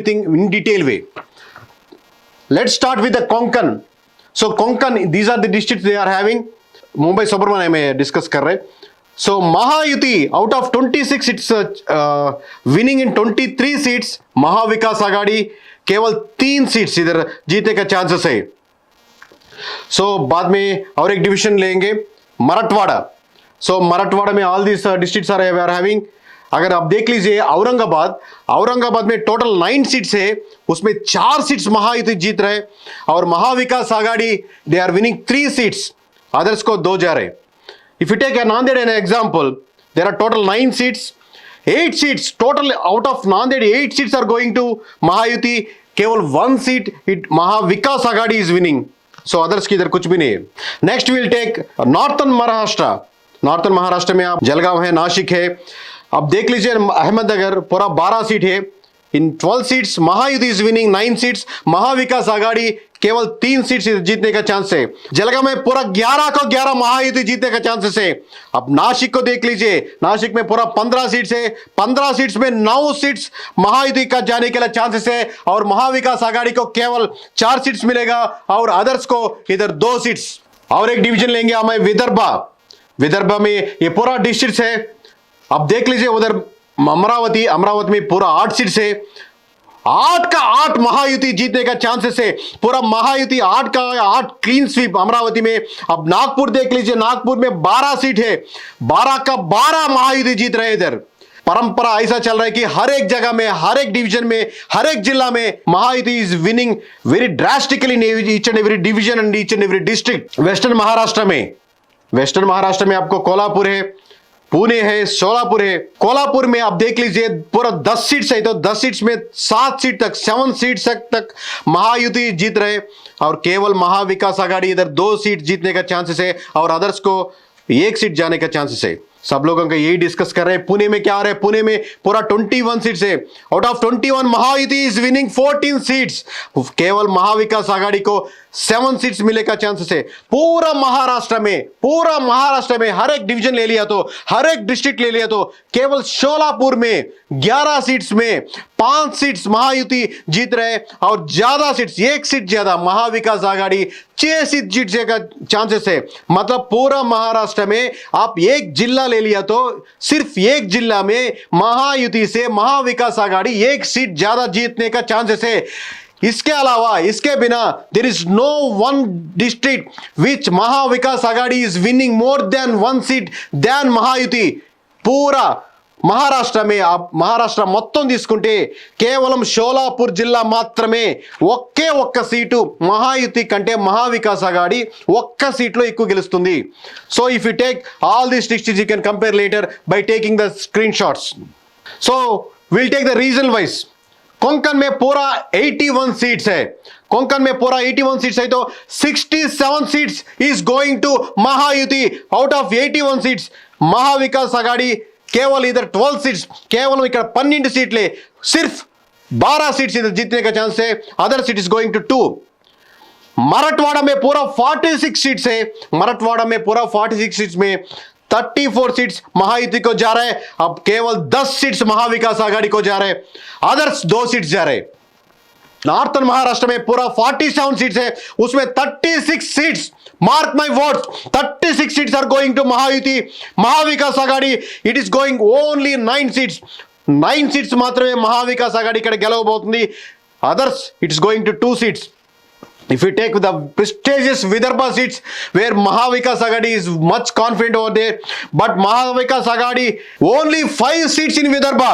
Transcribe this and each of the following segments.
everything in detail way. Let's start with the Konkan. So Konkan, these are the districts they are having. Mumbai Subramania में discuss कर रहे. So Mahayuti out of 26 it's winning in 23 seats. Mahavikas Aghadi केवल 3 seats इधर जीतने का chances है. सो बाद में और एक डिवीजन लेंगे मराठवाड़ा. सो मराठवाड़ा में all this districts are having. अगर आप देख लीजिए औरंगाबाद में टोटल 9 सीट्स है, उसमें 4 सीट्स महायुति जीत रहे और Maha Vikas Aghadi they are winning 3 seats, others को 2 जा रहे. If you take Nanded an example, there are total 9 seats, 8 seats total out of Nanded 8 seats are going to Mahayuti, केवल 1 seat it Maha Vikas Aghadi is winning. So others की इधर कुछ भी नहीं है. Next will take northern Maharashtra. Northern Maharashtra में आप जलगांव है, नासिक है. अब देख लीजिए अहमदनगर पूरा 12 सीट है. In 12 seats Mahayuti is winning 9 seats, Maha Vikas Aghadi केवल 3 सीट्स जीतने का चांस है. जलगांव में पूरा 11 को 11 महायुति जीतने का चांसेस है. अब नासिक को देख लीजिए, नासिक में पूरा 15 सीट्स है, 15 सीट्स में 9 सीट्स महायुति का जाने के लिए चांसेस है और महाविकास आघाड़ी को केवल 4 सीट्स मिलेगा और अदर्स को इधर 2 सीट्स. और एक डिवीजन लेंगे हमें विदर्भ में ये पूरा डिस्ट्रिक्ट है. अब देख लीजिए उधर अमरावती में पूरा 8 सीट्स है, 8 का 8 महायुति जीतने का चांसेस है. पूरा महायुति 8 का 8 क्लीन स्वीप अमरावती में. अब नागपुर देख लीजिए, नागपुर में 12 सीट है, 12 का 12 महायुति जीत रहे. इधर परंपरा ऐसा चल रहा है कि हर एक जगह में, हर एक डिवीजन में, हर एक जिला में Mahayuti is winning very drastically in each and every division and each and every district. Western Maharashtra में आपको कोल्हापुर है, पुणे है, सोलापुर है. कोल्हापुर में आप देख लीजिए पूरा 10 सीट्स है, तो 10 सीट्स में 7 सीट तक 7 सीट्स तक महायुति जीत रहे और केवल महाविकास आघाड़ी इधर 2 सीट जीतने का चांसेस है और अदर्स को 1 सीट जाने का चांसेस है. सब लोगों का यही डिस्कस कर रहे हैं. पुणे में क्या आ रहा है, पुणे में पूरा 21 सीट्स है. Out of 21 Mahayuti is winning 14 seats, केवल महाविकास आघाड़ी को 7 सीट्स मिले का चांसेस है. पूरा महाराष्ट्र में हर एक डिवीजन ले लिया तो, हर एक डिस्ट्रिक्ट ले लिया तो केवल सोलापुर में 11 सीट्स में 5 सीट्स महायुति जीत रहे और ज्यादा सीट्स 1 सीट ज्यादा महाविकास आघाड़ी 6 सीट जीतने का चांसेस है. मतलब पूरा महाराष्ट्र में आप एक जिला ले लिया तो सिर्फ एक जिला में महायुति से महाविकास आघाड़ी 1 सीट ज्यादा जीतने का चांसेस है. इसके अलावा, इसके बिना there is no one district which Maha Vikas Aghadi is winning more than 1 seat than Mahayuti. पूरा మహారాష్ట్ర में आप महाराष्ट्र మొత్తం తీసుకుంటే కేవలం షోలాపూర్ జిల్లా మాత్రమే ఒకే ఒక్క సీటు మహాయుతి కంటే మహావికాస్ ఆఘాడి ఒక్క సీట్లో ఎక్కువ గెలుస్తుంది. So if you take all this districts you can compare later by taking the screenshots. So will take the region wise. Konkan में पूरा 81 सीट्स है, कोंकण में पूरा 81 सीट्स है तो 67 seats is going to Mahayuti. Out of 81 seats Maha Vikas Aghadi केवल इधर 12 seats, केवल इधर 12 सीटले सिर्फ 12 सीट्स इधर जीतने का चांस है. Other seat is going to 2. Marathwada में पूरा 46 सीट्स है, मराठवाड़ा में पूरा 46 सीट्स में 34 सीट्स महायुति को जा रहे हैं. अब केवल 10 सीट्स महाविकास आघाड़ी को जा रहे हैं, अदर्स 2 सीट्स जा रहे हैं. नॉर्थन महाराष्ट्र में पूरा 47 सीट्स है, उसमें 36 seats, mark my words, 36 seats are going to Mahayuti. Mahavikas Aghadi it is going only 9 seats, 9 seats మాత్రమే महाविकास आघाड़ी ఇక్కడ గెలవబోతుంది. Others it is going to 2 seats. If you take the prestigious Vidarbha seats where Mahavikas Aghadi is much confident over there, but Mahavikas Aghadi only 5 seats in Vidarbha.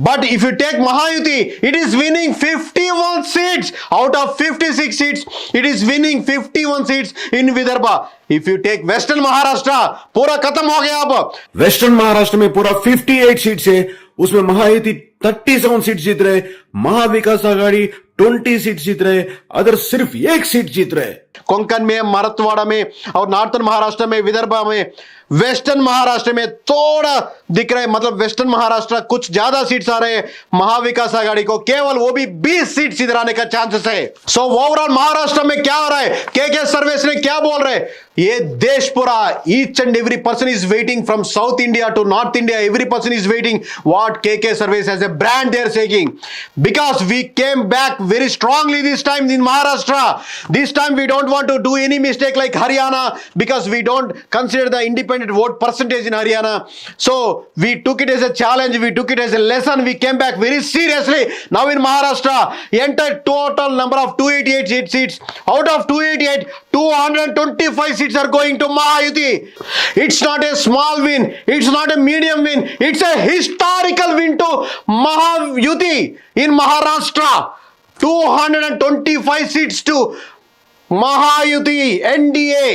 But if you take Mahayuti, it is winning 51 seats out of 56 seats. It is winning 51 seats in Vidarbha. If you take Western Maharashtra, पूरा खत्म हो गया. अब western Maharashtra में पूरा 58 seats है, उसमें Mahayuti 37 seat जीत रहे, महाविकास आघाड़ी 20 सीट जीत रहे, अदर सिर्फ 1 सीट जीत रहे. कोंकण में, मराठवाड़ा में और नॉर्थन महाराष्ट्र में, विदर्भा में, वेस्टर्न महाराष्ट्र में थोड़ा दिख रहा है. मतलब वेस्टर्न महाराष्ट्र कुछ ज्यादा सीट्स आ रहे हैं महाविकास आघाड़ी को, केवल वो भी 20 सीट्स इधर आने का चांसेस है. सो ओवरऑल महाराष्ट्र में क्या हो रहा है, के सर्विस ने क्या बोल रहे हैं, ये देश पूरा each and every person is waiting from south India to north India, every person is waiting what के service as a brand they are saying. because we came back very strongly this time in Maharashtra. This time we don't want to do any mistake like Haryana, because we don't consider the independent vote percentage in Haryana. So we took it as a challenge, we took it as a lesson, we came back very seriously. Now in Maharashtra, entire total number of 288 seats. Out of 288, 225 seats are going to Mahayuti. It's not a small win, it's not a medium win, it's a historical win to Mahayuti in Maharashtra. 225 seats to Mahayuti NDA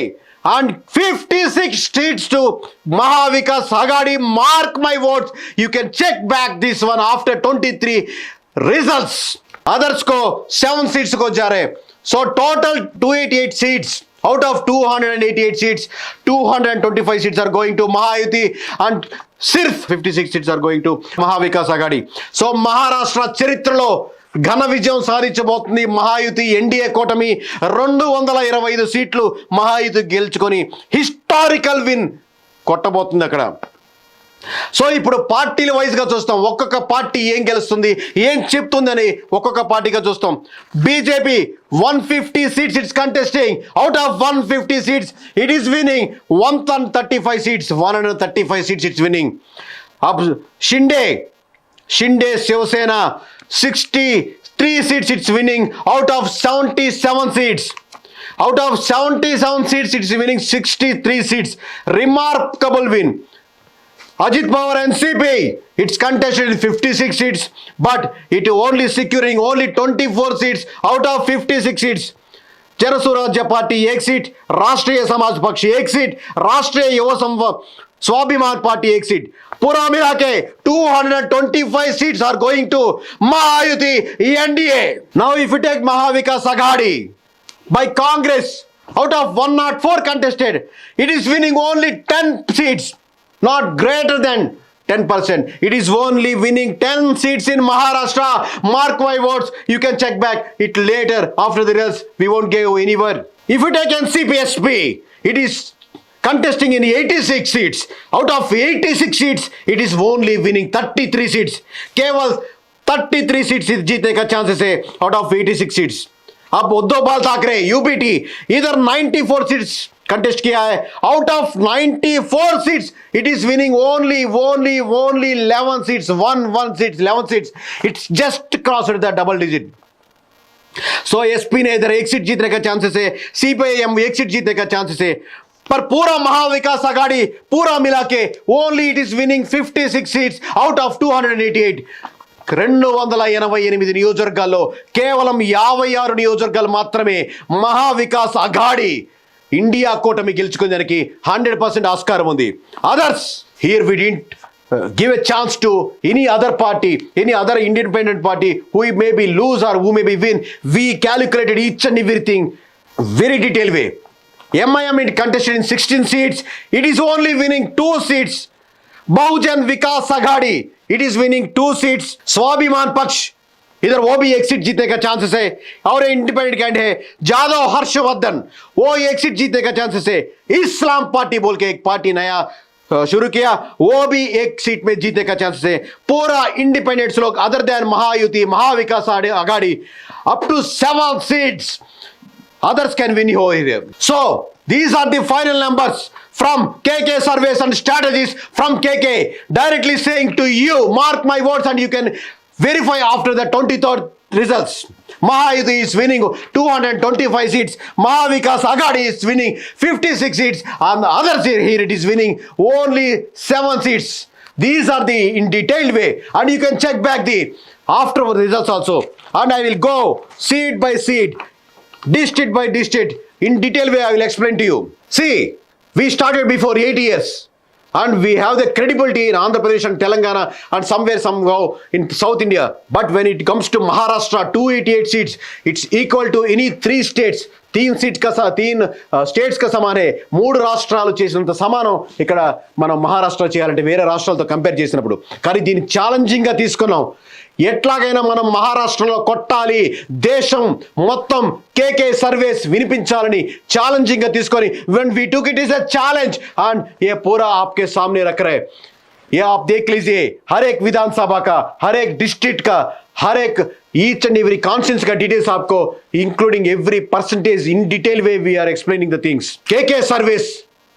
and 56 seats to Mahavikas Agadi. Mark my words, you can check back this one after 23 results. Others ko 7 seats ko ja rahe. So total 288 seats. Out of 288 seats, 225 seats are going to Mahayuti and sirf 56 seats are going to Mahavikas Agadi. So Maharashtra చరిత్రలో ఘన విజయం సాధించబోతుంది Mahayuti. NDA కూటమి 225 సీట్లు Mahayuti గెలుచుకొని historical win కొట్టబోతుంది అక్కడ. So ఇప్పుడు పార్టీల వైజ్గా చూస్తాం, ఒక్కొక్క పార్టీ ఏం గెలుస్తుంది, ఏం చెప్తుందని ఒక్కొక్క పార్టీగా చూస్తాం. BJP 150 seats it's contesting. Out of 150 seats, it is winning 135 seats. 135 seats it's winning. Up Shinde Shiv Sena 63 seats it's winning out of 77 seats. Out of 77 seats it's winning 63 seats. Remarkable win. Ajit Pawar NCP, it's contested in 56 seats, but it only securing only 24 seats out of 56 seats. Jansurajya party 1 seat, राष्ट्रीय समाज पक्ष 1 seat, राष्ट्रीय युवा स्वाभिमान party 1 seat. पूरा मिला के 225 seats are going to Mahayuti NDA. Now if you take Mahavikas Agadi by Congress, out of 104 contested, it is winning only 10 seats. Not greater than 10%. It is only winning 10 seats in Maharashtra. Mark my words, you can check back it later after the results. We won't give anywhere. If you take NCPSP, it is contesting in 86 seats. Out of 86 seats, it is only winning 33 seats. केवल 33 seats जीतने का chances है out of 86 seats. अब उद्धव बाल Thackeray UPT इधर 94 seats contest किया है. Out of 94 seats it is winning only 11 seats. 11 seats. It's just crossed the double digit. So SP ने इधर 1 सीट जीतने का चांसेस है, सीपीआईएम 1 सीट जीतने का चांसेस है. पर पूरा महाविकास आघाड़ी पूरा मिला के only it is winning 56 seats out of 288. 288 నియోజకవర్గాల్లో కేవలం 56 నియోజకవర్గాలు మాత్రమే మహావికాస్ అఘాడి ఇండియా కూటమి గెలుచుకోవడానికి 100% ఆస్కారం ఉంది. Others here we didn't give a chance to any other party, any other independent party who may be lose or who may be win. We calculated each and everything very detailed way. MIM it contested in 16 seats. It is only winning 2 seats. Bahujan Vikas Aghadi, it is winning 2 seats. Swabhiman Paksh, इधर वो भी 1 seat जीतने का chances है. और independent candidate है जादव हर्षवर्धन, वो 1 seat जीतने का चांसेस है. इस्लाम पार्टी बोल के एक पार्टी नया शुरू किया, वो भी 1 सीट में जीतने का चांसेस है. पूरा इंडिपेंडेंट्स लोग other than Mahayuti Mahavikas Aghadi up to 7 seats others can win over here. So these are the final numbers from KK Surveys and Strategies from KK directly saying to you, mark my words and you can verify after the 23rd results. Mahayuti is winning 225 seats. Mahavikas Aghadi is winning 56 seats. And the others here it is winning only 7 seats. These are the in detailed way, and you can check back the afterward results also. And I will go seat by seat, district by district, in detail way I will explain to you. See, we started before 8 years and we have the credibility in Andhra Pradesh and Telangana and somewhere somehow in South India. But when it comes to Maharashtra, 288 seats, it's equal to any 3 states. 3 states కా సమానే 3 రాష్ట్రాలు చేసినంత సమానం ఇక్కడ మనం మహారాష్ట్ర చేయాలంటే వేరే రాష్ట్రాలతో compare చేసినప్పుడు. కానీ దీన్ని ఛాలెంజింగ్గా తీసుకున్నాం. ఎట్లాగైనా మనం మహారాష్ట్రలో కొట్టాలి, దేశం మొత్తం కేకే సర్వేస్ వినిపించాలని ఛాలెంజింగ్గా తీసుకొని when we took it is a challenge and ये पूरा आपके सामने रख रहे. ये आप देख लीजिए, हर एक विधानसभा का, हर एक डिस्ट्रिक्ट का हर एक ईच एंड एवरी कॉन्स्टिट्यूंसी का डिटेल्स आपको including every percentage in detail way we are explaining the things. के सर्विस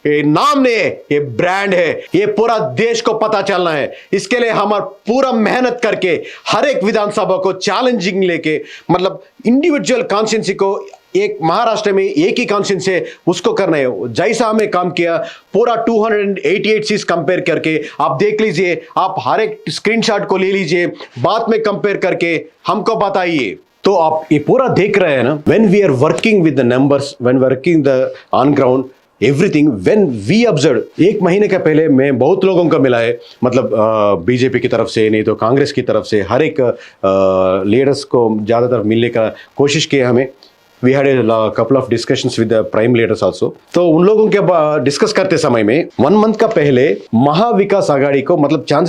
ये नाम नहीं है, ये ब्रांड है, ये पूरा देश को पता चलना है। इसके लिए हम पूरा मेहनत करके हर एक विधानसभा को चैलेंजिंग लेके, मतलब इंडिविजुअल कॉन्स्टिट्यूंसी को एक महाराष्ट्र में एक ही कॉन्स्टिट्यूंसी है उसको करना है। जैसा हमने काम किया पूरा 288 सीट्स कंपेयर करके आप देख लीजिए, आप हर एक स्क्रीनशॉट को ले लीजिए, बाद में कंपेयर करके हमको बताइए। तो आप ये पूरा देख रहे हैं ना, when we are working with the numbers, when working the on ground everything, when we observe. एक महीने का पहले मैं बहुत लोगों को मिला है, मतलब बीजेपी की तरफ से नहीं तो कांग्रेस की तरफ से, हर एक लीडर्स को ज़्यादातर मिलने का कोशिश किया हमें। We had a couple of discussions with the prime leaders also. तो उन लोगों के डिस्कस करते समय में 1 मंथ का पहले महाविकास आघाड़ी को मतलब चांसेस